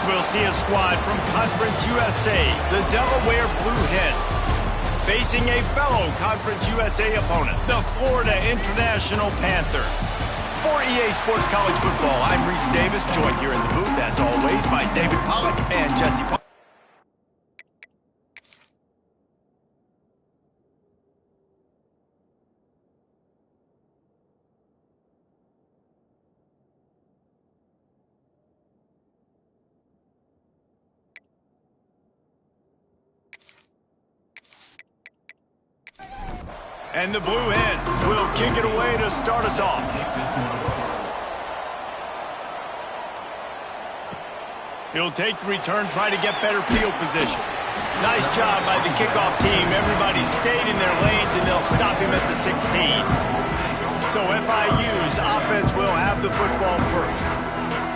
we'll see a squad from Conference USA, the Delaware Blue Hens, facing a fellow Conference USA opponent, the Florida International Panthers. For EA Sports College Football, I'm Reese Davis, joined here in the booth, as always, by David Pollack and Jesse Pollack. And the Blue Hens will kick it away to start us off. He'll take the return, try to get better field position. Nice job by the kickoff team. Everybody stayed in their lanes, and they'll stop him at the 16. So FIU's offense will have the football first.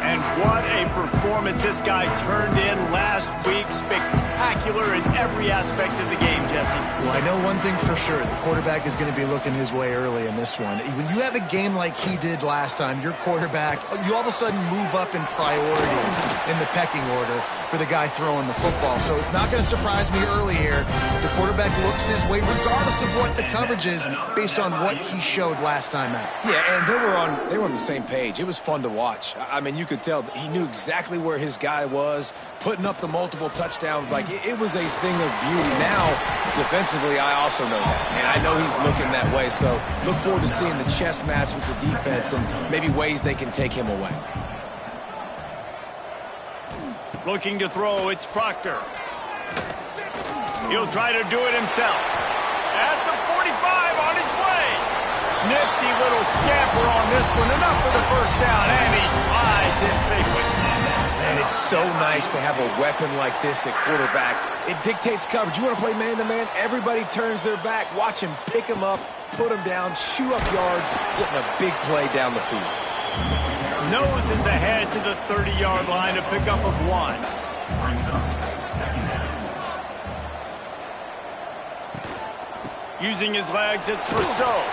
And what a performance this guy turned in last week. Spectacular in every aspect of the game, Jesse. Well, I know one thing for sure. The quarterback is going to be looking his way early in this one. When you have a game like he did last time, your quarterback, you all of a sudden move up in priority in the pecking order for the guy throwing the football. So it's not going to surprise me early here if the quarterback looks his way, regardless of what the coverage is, based on what he showed last time out. Yeah, and they were on the same page. It was fun to watch. I mean, you could tell he knew exactly where his guy was, putting up the multiple touchdowns. Like, it was a thing of beauty. Now, defensively, I also know that. And I know he's looking that way. So look forward to seeing the chess match with the defense and maybe ways they can take him away. Looking to throw, it's Proctor. He'll try to do it himself. At the 45, on his way. Nifty little scamper on this one. Enough for the first down, and he slides in safely. Man, it's so nice to have a weapon like this at quarterback. It dictates coverage. You want to play man-to-man? Everybody turns their back. Watch him pick him up, put him down, shoot up yards, getting a big play down the field. Nose is ahead to the 30-yard line, a pickup of 1. Using his legs, it's Rousseau.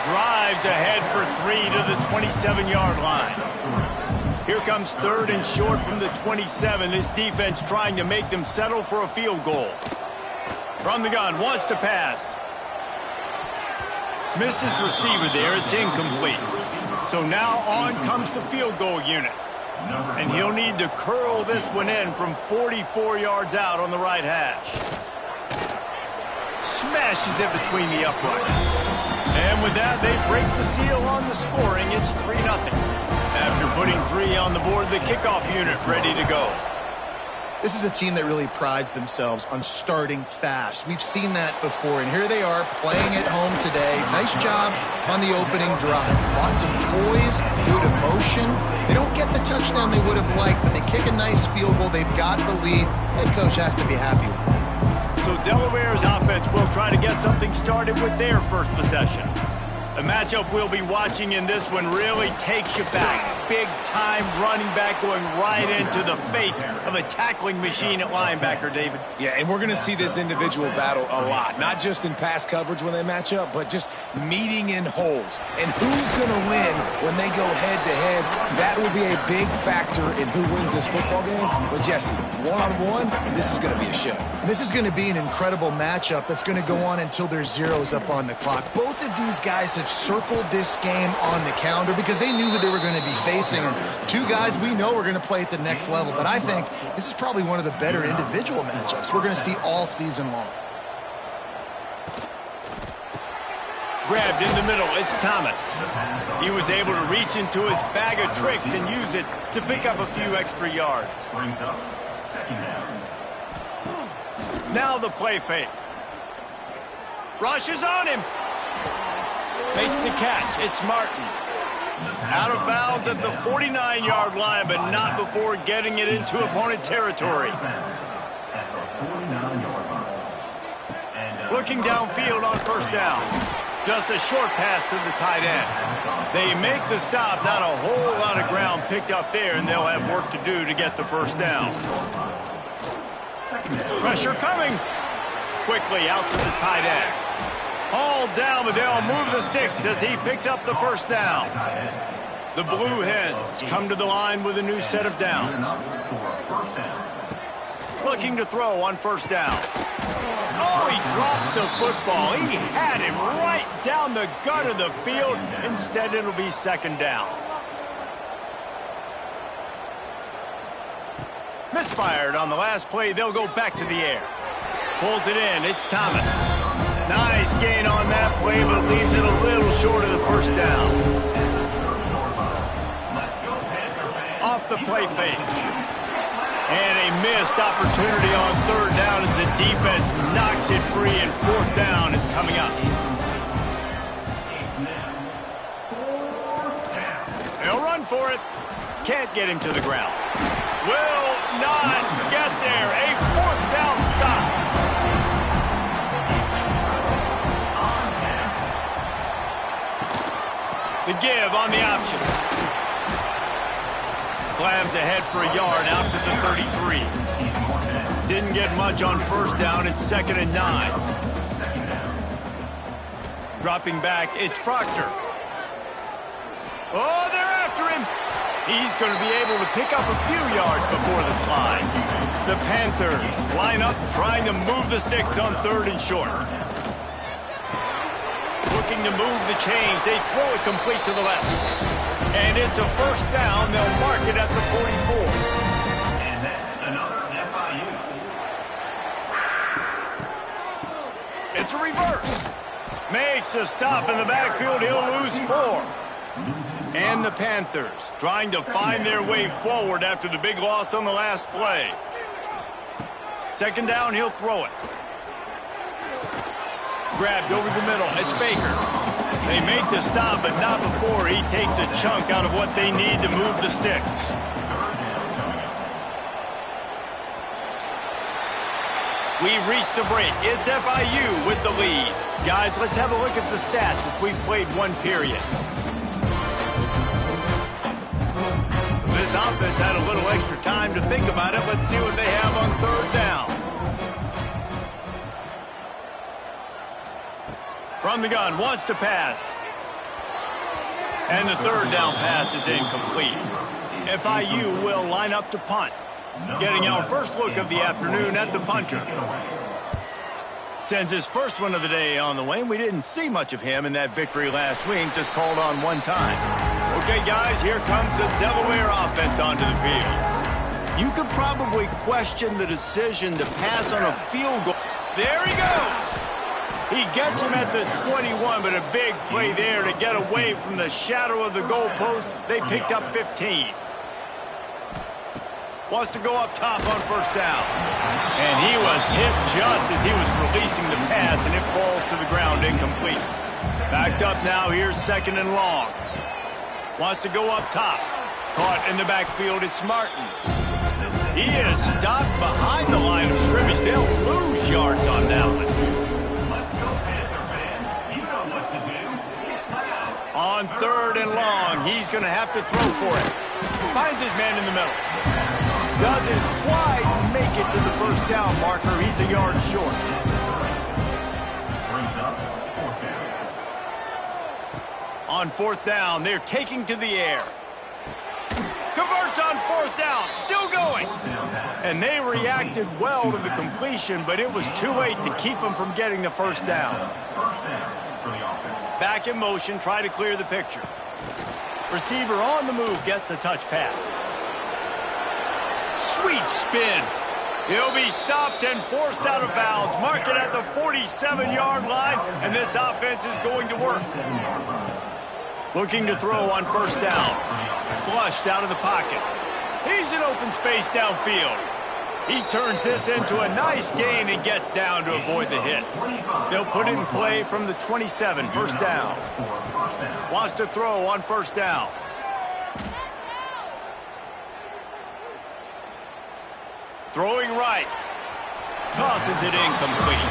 Drives ahead for 3 to the 27-yard line. Here comes 3rd and short from the 27. This defense trying to make them settle for a field goal. From the gun, wants to pass. Missed his receiver there. It's incomplete. So now on comes the field goal unit. And he'll need to curl this one in from 44 yards out on the right hash. Smashes it between the uprights. And with that, they break the seal on the scoring. It's 3-0. After putting 3 on the board, the kickoff unit ready to go. This is a team that really prides themselves on starting fast. We've seen that before, and here they are playing at home today. Nice job on the opening drive. Lots of poise, good emotion. They don't get the touchdown they would have liked, but they kick a nice field goal. They've got the lead. Head coach has to be happy with that. So Delaware's offense will try to get something started with their first possession. The matchup we'll be watching in this one really takes you back. Big-time running back going right into the face of a tackling machine at linebacker, David. Yeah, and we're going to see this individual battle a lot. Not just in pass coverage when they match up, but just meeting in holes. And who's going to win when they go head-to-head? That will be a big factor in who wins this football game. But, Jesse, one-on-one, this is going to be a show. And this is going to be an incredible matchup that's going to go on until there's zeros up on the clock. Both of these guys have circled this game on the calendar because they knew who they were going to be facing. Two guys we know are going to play at the next level, but I think this is probably one of the better individual matchups we're going to see all season long. Grabbed in the middle, it's Thomas. He was able to reach into his bag of tricks and use it to pick up a few extra yards. Now the play fake. Rushes on him. Makes the catch. It's Martin. Out of bounds at the 49-yard line, but not before getting it into opponent territory. Looking downfield on first down. Just a short pass to the tight end. They make the stop. Not a whole lot of ground picked up there, and they'll have work to do to get the first down. Pressure coming. Quickly out to the tight end. Hauled down, but they'll move the sticks as he picks up the first down. The Blue Hens come to the line with a new set of downs. Looking to throw on first down. Oh, he drops the football. He had him right down the gut of the field. Instead, it'll be second down. Misfired on the last play. They'll go back to the air. Pulls it in. It's Thomas. Nice gain on that play, but leaves it a little short of the first down. Off the play fake. And a missed opportunity on third down as the defense knocks it free, and fourth down is coming up. They'll run for it. Can't get him to the ground. Will not get there. A fourth down stop. The give on the option. Slams ahead for a yard out to the 33. Didn't get much on first down. It's 2nd and 9. Dropping back, it's Proctor. Oh, they're after him. He's going to be able to pick up a few yards before the slide. The Panthers line up trying to move the sticks on 3rd and short. Looking to move the chains. They throw it complete to the left. And it's a first down. They'll mark it at the 44. And that's another FIU. It's a reverse. Makes a stop in the backfield. He'll lose 4. And the Panthers trying to find their way forward after the big loss on the last play. 2nd down, he'll throw it. Grabbed over the middle. It's Baker. They make the stop, but not before he takes a chunk out of what they need to move the sticks. We've reached the break. It's FIU with the lead. Guys, let's have a look at the stats as we've played one period. This offense had a little extra time to think about it. Let's see what they have on 3rd down. From the gun, wants to pass. And the 3rd down pass is incomplete. FIU will line up to punt. Getting our first look of the afternoon at the punter. Sends his first one of the day on the way. We didn't see much of him in that victory last week, just called on one time. Okay, guys, here comes the Delaware offense onto the field. You could probably question the decision to pass on a field goal. There he goes. He gets him at the 21, but a big play there to get away from the shadow of the goalpost. They picked up 15. Wants to go up top on first down. And he was hit just as he was releasing the pass, and it falls to the ground incomplete. Backed up now, here's 2nd and long. Wants to go up top. Caught in the backfield, it's Martin. He is stopped behind the line of scrimmage. They'll lose yards on that one. Let's go, Panther fans. You know what to do. On 3rd and long, he's going to have to throw for it. Finds his man in the middle. Doesn't quite make it to the first down marker. He's a yard short. Brings up 4th down. On 4th down, they're taking to the air. Converts on 4th down. Still going. And they reacted well to the completion, but it was too late to keep them from getting the first down. First down for the offense. Back in motion, try to clear the picture. Receiver on the move gets the touch pass. Sweet spin. He'll be stopped and forced out of bounds. Mark it at the 47-yard line, and this offense is going to work. Looking to throw on first down. Flushed out of the pocket. He's in open space downfield. He turns this into a nice gain and gets down to avoid the hit. They'll put it in play from the 27, first down. Wants to throw on first down. Throwing right. Tosses it incomplete.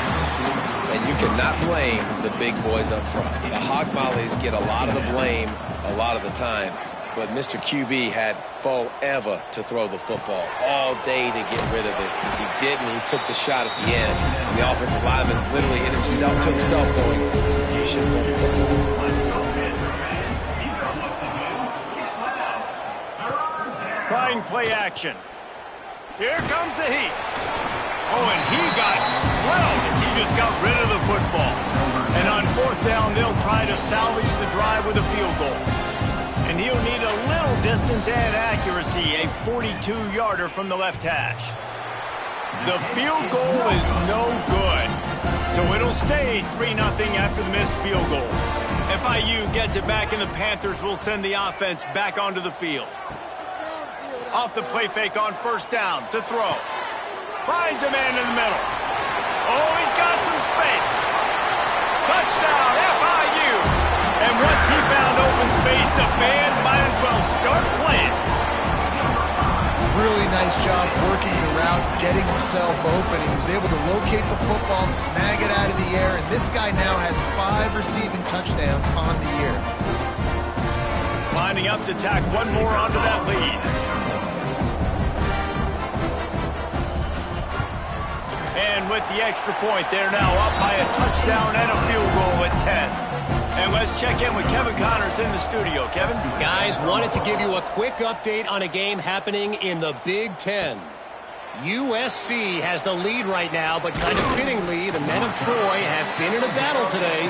And you cannot blame the big boys up front. The hog mollies get a lot of the blame a lot of the time. But Mr. QB had forever to throw the football all day to get rid of it. He didn't. He took the shot at the end. And the offensive lineman's literally to himself going, you should have thrown the football. trying play action. Here comes the heat. Oh, and he got drilled as he just got rid of the football. And on 4th down, they'll try to salvage the drive with a field goal. And he'll need a little distance and accuracy, a 42-yarder from the left hash. The field goal is no good. So it'll stay 3-0 after the missed field goal. FIU gets it back, and the Panthers will send the offense back onto the field. Off the play fake on 1st down to throw. Finds a man in the middle. Oh, he's got some space. Touchdown, FIU. And once he found open space, the band might as well start playing. Really nice job working the route, getting himself open. He was able to locate the football, snag it out of the air, and this guy now has 5 receiving touchdowns on the year. Lining up to tack one more onto that lead. And with the extra point, they're now up by a touchdown and a field goal at 10. And let's check in with Kevin Connors in the studio. Kevin? Guys, wanted to give you a quick update on a game happening in the Big Ten. USC has the lead right now, but kind of fittingly, the men of Troy have been in a battle today.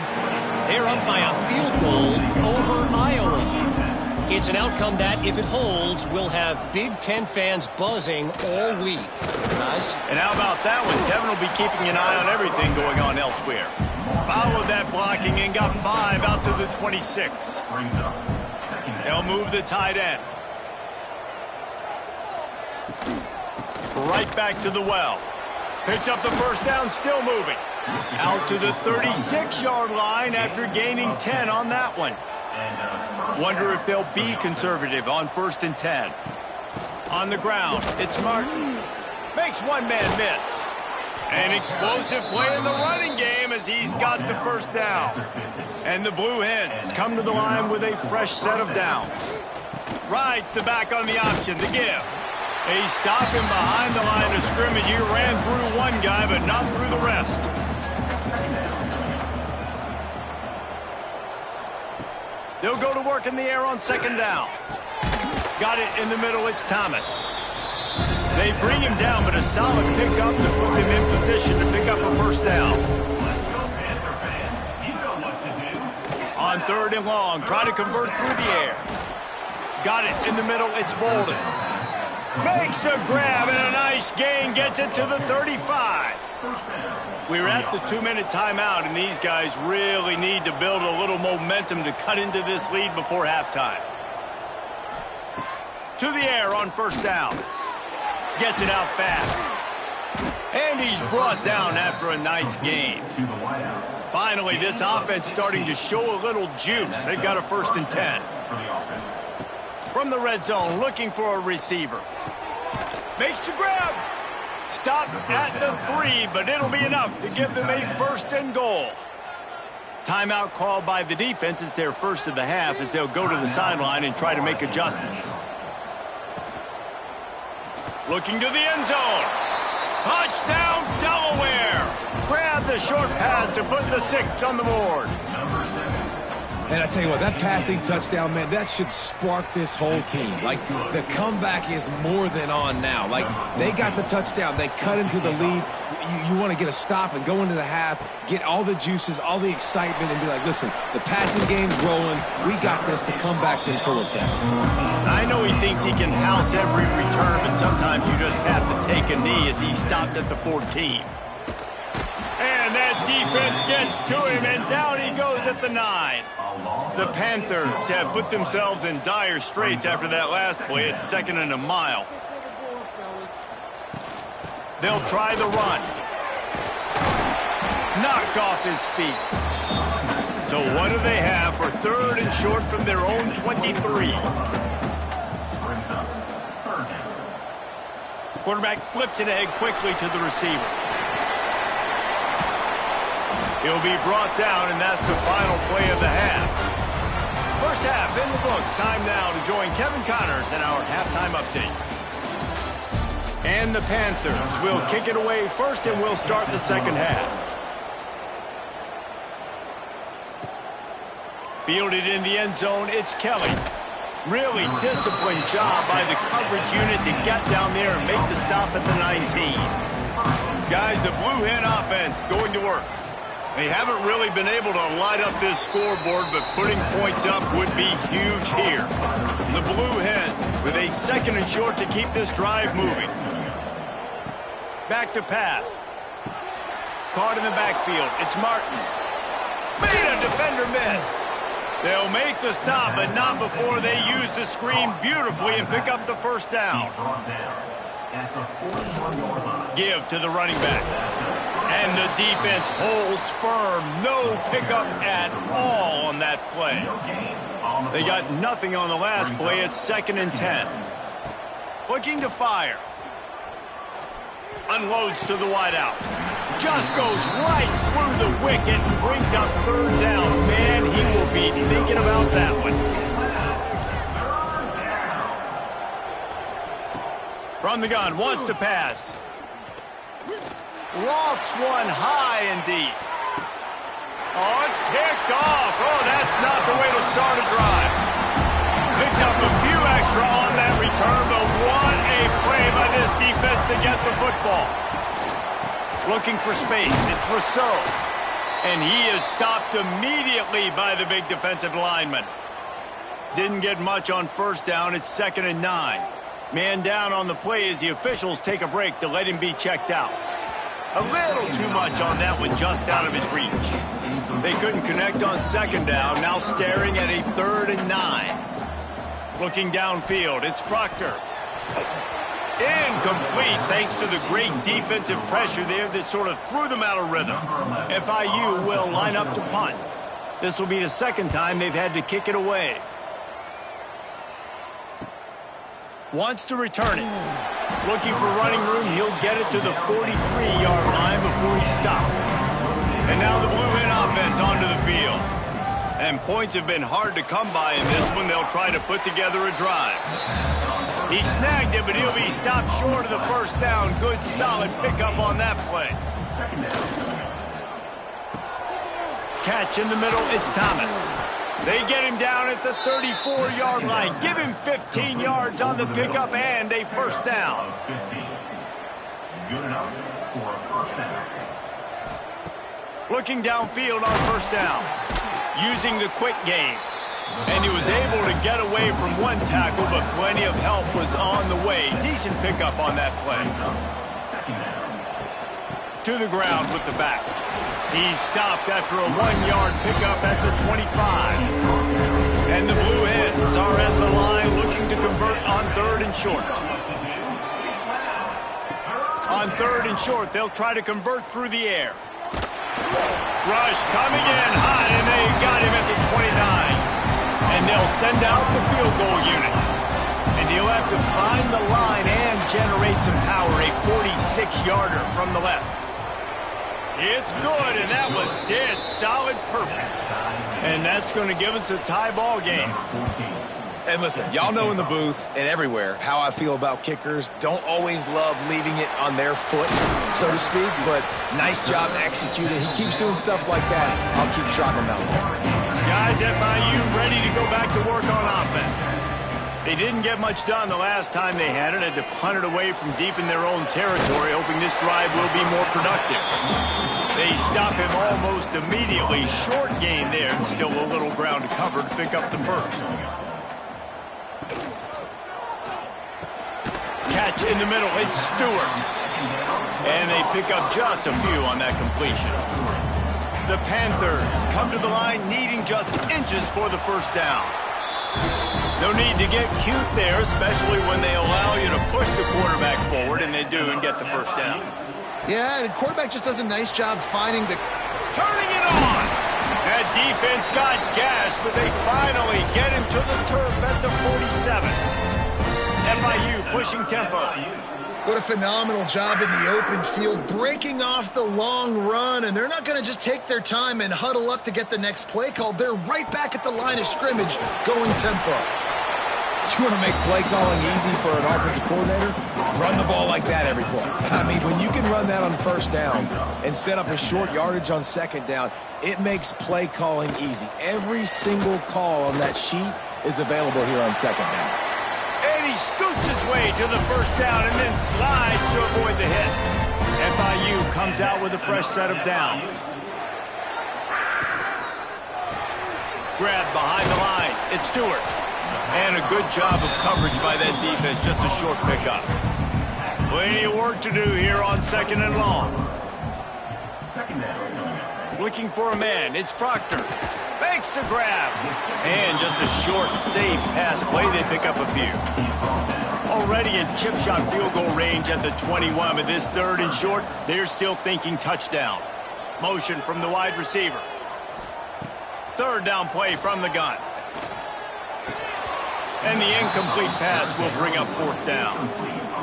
They're up by a field goal over Iowa. It's an outcome that, if it holds, will have Big Ten fans buzzing all week. Guys? And how about that one? Kevin will be keeping an eye on everything going on elsewhere. Followed that blocking and got 5 out to the 26. They'll move the tight end. Right back to the well. Picks up the 1st down, still moving. Out to the 36-yard line after gaining 10 on that one. Wonder if they'll be conservative on 1st and 10. On the ground, it's Martin. Makes one man miss. An explosive play in the running game as he's got the 1st down. And the Blue Hens come to the line with a fresh set of downs. Rides the back on the option, the give. They stop him behind the line of scrimmage. He ran through one guy, but not through the rest. They'll go to work in the air on 2nd down. Got it in the middle, it's Thomas. They bring him down, but a solid pickup to put him in position to pick up a 1st down. Let's go, Panther fans. You know what to do. On 3rd and long, try to convert through the air. Got it in the middle, it's Bolden. Makes the grab and a nice gain, gets it to the 35. We're at the 2-minute timeout, and these guys really need to build a little momentum to cut into this lead before halftime. To the air on 1st down. Gets it out fast. And he's brought down after a nice gain. Finally, this offense starting to show a little juice. They've got a 1st and 10. From the red zone, looking for a receiver. Makes the grab. Stop at the 3, but it'll be enough to give them a 1st and goal. Timeout called by the defense. It's their first of the half as they'll go to the sideline and try to make adjustments. Looking to the end zone. Touchdown, Delaware. Grab the short pass to put the 6 on the board. And I tell you what, that passing touchdown, man, that should spark this whole team. Like, the comeback is more than on now. Like, they got the touchdown. They cut into the lead. You want to get a stop and go into the half, get all the juices, all the excitement, and be like, listen, the passing game's rolling. We got this. The comeback's in full effect. I know he thinks he can house every return, but sometimes you just have to take a knee as he stopped at the 14. And that defense gets to him, and down he goes at the 9. The Panthers have put themselves in dire straits after that last play. It's 2nd and a mile. They'll try the run. Knocked off his feet. So what do they have for 3rd and short from their own 23? Quarterback flips it ahead quickly to the receiver. He'll be brought down, and that's the final play of the half. First half in the books. Time now to join Kevin Connors in our halftime update. And the Panthers will kick it away first, and we'll start the 2nd half. Fielded in the end zone, it's Kelly. Really disciplined job by the coverage unit to get down there and make the stop at the 19. Guys, the Blue Hen offense going to work. They haven't really been able to light up this scoreboard, but putting points up would be huge here. The Blue Hens with a 2nd and short to keep this drive moving. Back to pass. Caught in the backfield. It's Martin. Made a defender miss. They'll make the stop, but not before they use the screen beautifully and pick up the first down. Give to the running back. And the defense holds firm. No pickup at all on that play. They got nothing on the last play. It's 2nd and 10. Looking to fire. Unloads to the wideout. Just goes right through the wicket and brings up 3rd down. Man, he will be thinking about that one. From the gun, wants to pass. Lofts one high and deep. Oh, it's picked off. Oh, that's not the way to start a drive. Picked up a few extra on that return, but what a play by this defense to get the football. Looking for space. It's Rousseau. And he is stopped immediately by the big defensive lineman. Didn't get much on 1st down. It's 2nd and 9. Man down on the play as the officials take a break to let him be checked out. A little too much on that one, just out of his reach. They couldn't connect on 2nd down, now staring at a 3rd and 9. Looking downfield, it's Proctor. Incomplete, thanks to the great defensive pressure there that sort of threw them out of rhythm. FIU will line up to punt. This will be the 2nd time they've had to kick it away. Wants to return it. Looking for running room. He'll get it to the 43-yard line before he stopped. And now the Blue Hen offense onto the field. And points have been hard to come by in this one. They'll try to put together a drive. He snagged it, but he'll be stopped short of the 1st down. Good, solid pickup on that play. Catch in the middle. It's Thomas. They get him down at the 34-yard line. Give him 15 yards on the pickup and a 1st down. Good enough for a 1st down. Looking downfield on 1st down. Using the quick game. And he was able to get away from one tackle, but plenty of help was on the way. Decent pickup on that play. To the ground with the back. He's stopped after a 1-yard pickup at the 25. And the Blue Hens are at the line looking to convert on 3rd and short. On 3rd and short, they'll try to convert through the air. Rush coming in hot, and they got him at the 29. And they'll send out the field goal unit. And he'll have to find the line and generate some power, a 46-yarder from the left. It's good, and that was dead solid perfect. And that's going to give us a tie ball game. And listen, y'all know in the booth and everywhere how I feel about kickers. Don't always love leaving it on their foot, so to speak, but nice job executing. He keeps doing stuff like that. I'll keep trotting him out there. Guys, FIU ready to go back to work on offense. They didn't get much done the last time they had it. Had to punt it away from deep in their own territory, hoping this drive will be more productive. They stop him almost immediately. Short gain there, and still a little ground to cover to pick up the 1st. Catch in the middle, it's Stewart. And they pick up just a few on that completion. The Panthers come to the line needing just inches for the 1st down. No need to get cute there, especially when they allow you to push the quarterback forward, and they do, and get the 1st down. Yeah, the quarterback just does a nice job finding the... Turning it on! That defense got gas, but they finally get him to the turf at the 47. FIU pushing tempo. What a phenomenal job in the open field, breaking off the long run, and they're not going to just take their time and huddle up to get the next play called. They're right back at the line of scrimmage, going tempo. You want to make play calling easy for an offensive coordinator? Run the ball like that every play. I mean, when you can run that on 1st down and set up a short yardage on 2nd down, it makes play calling easy. Every single call on that sheet is available here on second down. And he scoots his way to the first down and then slides to avoid the hit. FIU comes out with a fresh set of downs. Grab behind the line. It's Stewart. And a good job of coverage by that defense. Just a short pickup. Plenty of work to do here on second and long. Second down. Looking for a man. It's Proctor. Makes the grab. And just a short, safe pass play. They pick up a few. Already in chip shot field goal range at the 21. But this third and short, they're still thinking touchdown. Motion from the wide receiver. Third down play from the gun. And the incomplete pass will bring up fourth down.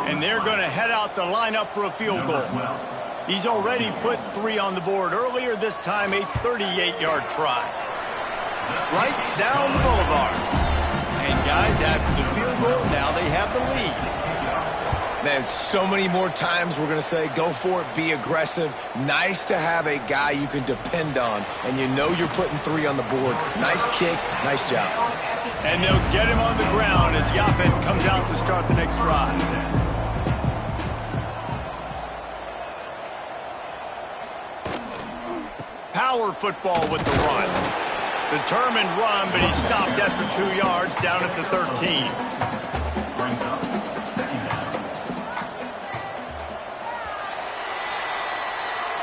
And they're going to head out to line up for a field goal. He's already put 3 on the board. Earlier this time, a 38-yard try. Right down the boulevard. And guys, after the field goal, now they have the lead. Man, so many more times we're going to say, go for it, be aggressive. Nice to have a guy you can depend on, and you know you're putting 3 on the board. Nice kick, nice job. And they'll get him on the ground as the offense comes out to start the next drive. Power football with the run. Determined run, but he stopped after 2 yards down at the 13.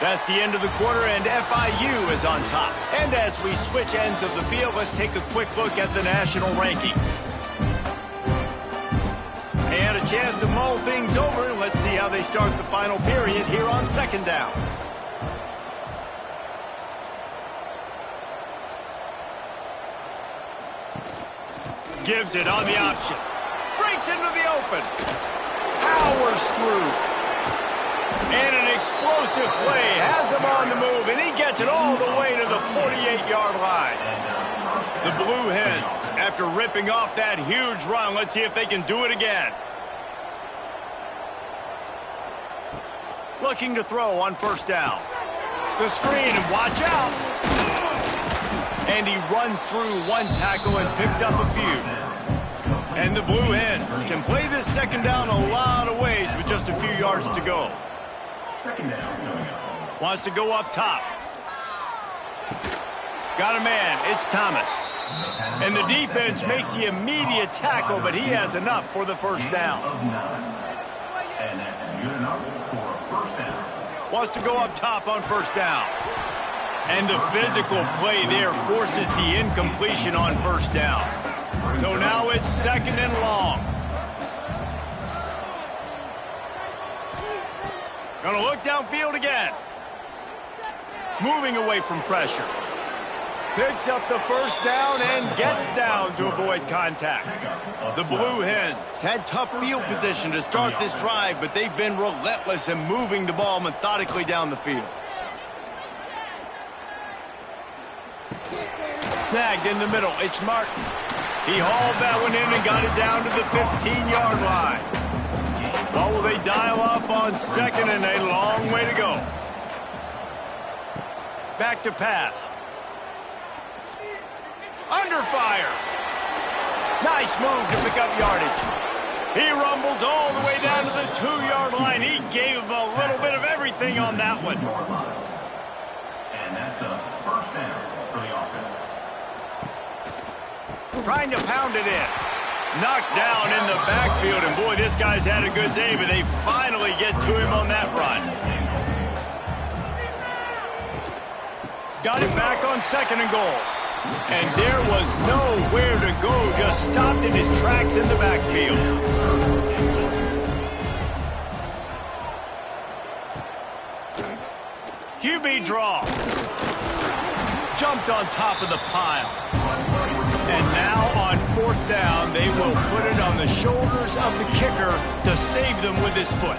That's the end of the quarter, and FIU is on top. And as we switch ends of the field, let's take a quick look at the national rankings. They had a chance to mull things over. Let's see how they start the final period here on second down. Gives it on the option. Breaks into the open. Powers through. And an explosive play has him on the move, and he gets it all the way to the 48-yard line. The Blue Hens, after ripping off that huge run, let's see if they can do it again. Looking to throw on first down. The screen, and watch out. And he runs through 1 tackle and picks up a few. And the Blue Hens can play this second down a lot of ways with just a few yards to go. Second down. Wants to go up top. Got a man. It's Thomas. And the defense makes the immediate tackle, but he has enough for the first down. And that's good enough for a first down. Wants to go up top on first down. And the physical play there forces the incompletion on first down. So now it's second and long. Gonna look downfield again. Moving away from pressure. Picks up the first down and gets down to avoid contact. The Blue Hens had tough field position to start this drive, but they've been relentless in moving the ball methodically down the field. Snagged in the middle. It's Martin. He hauled that one in and got it down to the 15-yard line. Oh, will they dial up on second and a long way to go. Back to pass. Under fire. Nice move to pick up yardage. He rumbles all the way down to the 2-yard line. He gave him a little bit of everything on that one. And that's a first down for the offense. Trying to pound it in. Knocked down in the backfield, and boy, this guy's had a good day, but they finally get to him on that run. Got it back on second and goal. And there was nowhere to go, just stopped in his tracks in the backfield. QB draw. Jumped on top of the pile. And now on fourth down, they will put it on the shoulders of the kicker to save them with his foot.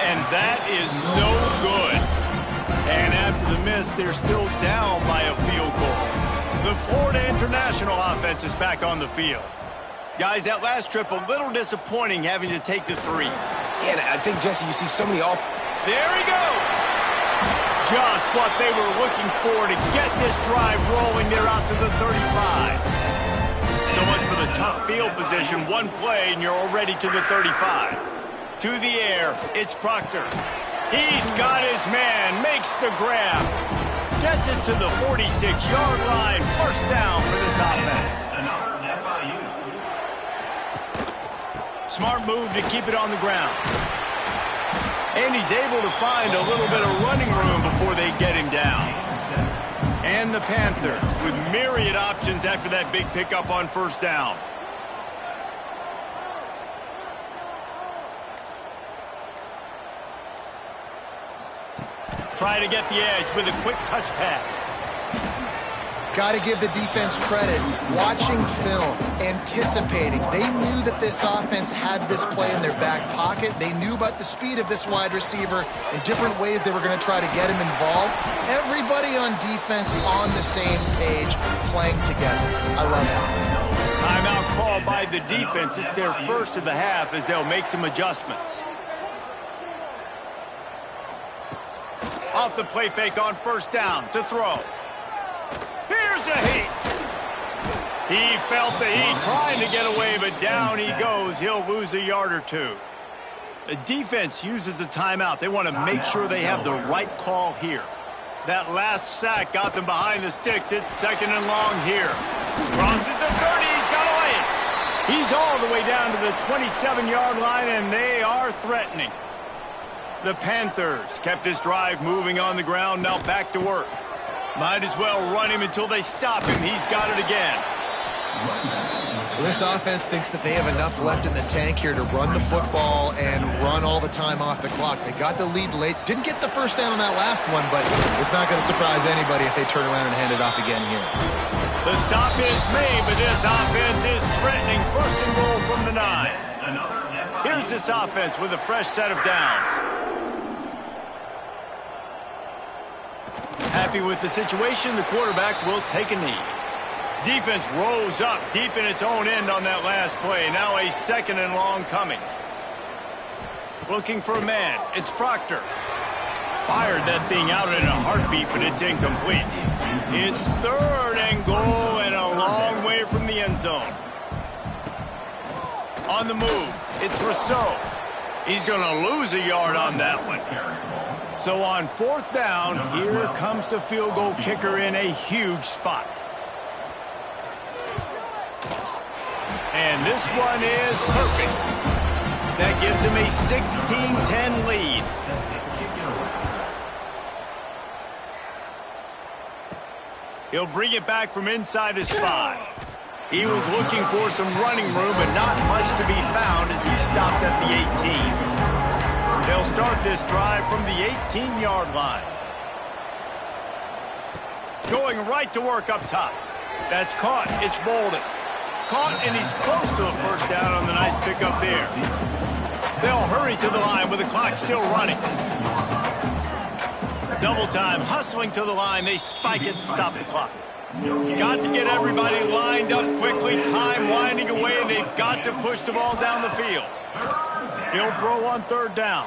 And that is no good. And after the miss, they're still down by a field goal. The Florida International offense is back on the field. Guys, that last trip, a little disappointing having to take the 3. Yeah, I think, Jesse, you see so many off. There he goes. just what they were looking for to get this drive rolling there out to the 35. So much for the tough field position. One play, and you're already to the 35. To the air, it's Proctor. He's got his man, makes the grab. Gets it to the 46-yard line. First down for this offense. Smart move to keep it on the ground. And he's able to find a little bit of running room before they get him down. And the Panthers with myriad options after that big pickup on first down. Try to get the edge with a quick touch pass. Got to give the defense credit. Watching film, anticipating. They knew that this offense had this play in their back pocket. They knew about the speed of this wide receiver and different ways they were going to try to get him involved. Everybody on defense on the same page, playing together. I love it. Timeout called by the defense. It's their first of the half as they'll make some adjustments. Off the play fake on first down to throw. Here's a heat. He felt the heat trying to get away, but down he goes. He'll lose a yard or two. The defense uses a timeout. They want to make sure they have the right call here. That last sack got them behind the sticks. It's second and long here. Crosses the 30. He's got away. He's all the way down to the 27-yard line, and they are threatening. The Panthers kept this drive moving on the ground. Now back to work. Might as well run him until they stop him. He's got it again. This offense thinks that they have enough left in the tank here to run the football and run all the time off the clock. They got the lead late. Didn't get the first down on that last one, but it's not going to surprise anybody if they turn around and hand it off again here. The stop is made, but this offense is threatening. First and goal from the 9. Here's this offense with a fresh set of downs. Happy with the situation, the quarterback will take a knee. Defense rose up deep in its own end on that last play. Now a second and long coming. Looking for a man. It's Proctor. Fired that thing out in a heartbeat, but it's incomplete. It's third and goal and a long way from the end zone. On the move, it's Rousseau. He's going to lose a yard on that one. So on fourth down, here comes the field goal kicker in a huge spot. And this one is perfect. That gives him a 16-10 lead. He'll bring it back from inside his 5. He was looking for some running room, but not much to be found as he stopped at the 18. They'll start this drive from the 18-yard line. Going right to work up top. That's caught. It's Bolden. Caught, and he's close to a first down on the nice pickup there. They'll hurry to the line with the clock still running. Double time, hustling to the line. They spike it to stop the clock. Got to get everybody lined up quickly. Time winding away, and they've got to push the ball down the field. He'll throw on third down.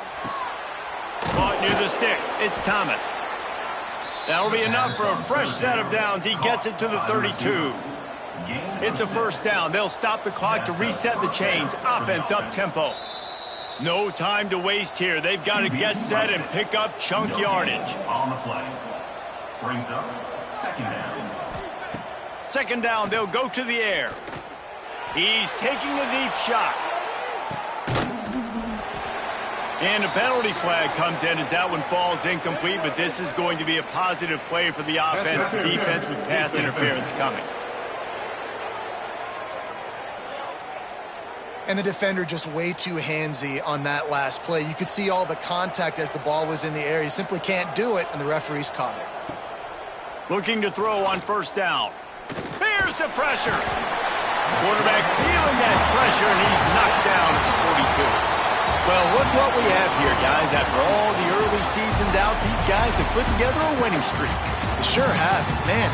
Caught near the sticks. It's Thomas. That'll be enough for a fresh set of downs. He gets it to the 32. It's a first down. They'll stop the clock to reset the chains. Offense up tempo. No time to waste here. They've got to get set and pick up chunk yardage. On the play. Brings up second down. Second down, they'll go to the air. He's taking a deep shot. And a penalty flag comes in as that one falls incomplete, but this is going to be a positive play for the offense. Defense with pass interference coming. And the defender just way too handsy on that last play. You could see all the contact as the ball was in the air. He simply can't do it, and the referees caught it. Looking to throw on first down. Here's the pressure. Quarterback feeling that pressure, and he's knocked down at the 42. Well, look what we have here, guys. After all the early season doubts, these guys have put together a winning streak. They sure have. Man,